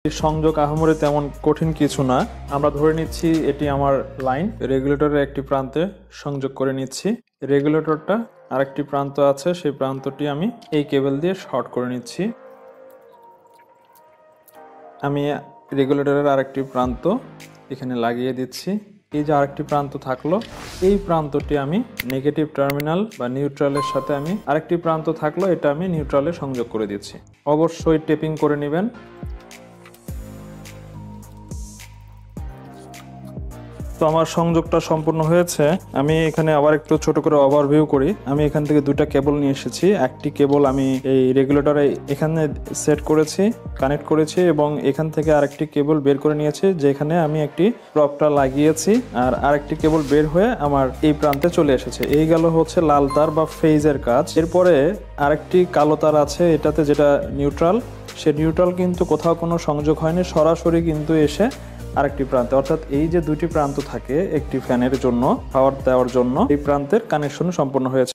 সংযোগ আহামরি তেমন কঠিন কিছু না। আমরা ধরে নিচ্ছি এটি আমার লাইন, রেগুলেটরের একটি প্রান্তে সংযোগ করে নিচ্ছি। রেগুলেটরটা আরেকটি প্রান্ত আছে, সেই প্রান্তটি আমি এই কেবল দিয়ে শর্ট করে নিচ্ছি। আমি রেগুলেটরের আরেকটি প্রান্ত এখানে লাগিয়ে দিচ্ছি। এই যে আরেকটি প্রান্ত থাকলো, এই প্রান্তটি আমি নেগেটিভ টার্মিনাল বা নিউট্রালের সাথে আমি আরেকটি প্রান্ত থাকলো, এটা আমি নিউট্রালে সংযোগ করে দিচ্ছি। অবশ্যই টেপিং করে নেবেন। তো আমার সংযোগটা সম্পূর্ণ হয়েছে। আমি এখানে আবার একটু ছোট করে ওভারভিউ করি। আমি এখান থেকে দুইটা কেবল নিয়ে এসেছি। একটি কেবল আমি এই রেগুলেটরে এখানে সেট করেছি, কানেক্ট করেছি, এবং এখান থেকে আরেকটি কেবল বের করে নিয়েছি, যেখানে আমি একটি প্রপটা লাগিয়েছি। আর আরেকটি কেবল বের হয়ে আমার এই প্রান্তে চলে এসেছে। এই গেল হচ্ছে লাল তার বা ফেজের কাজ। এরপরে আরেকটি কালো তার আছে, এটাতে যেটা নিউট্রাল, সে নিউট্রাল কিন্তু কোথাও কোনো সংযোগ হয়নি, সরাসরি কিন্তু এসে আরেকটি প্রান্তে, অর্থাৎ এই যে দুটি প্রান্ত থাকে একটি ফ্যানের জন্য পাওয়ার দেওয়ার জন্য, এই প্রান্তের কানেকশন সম্পন্ন হয়েছে।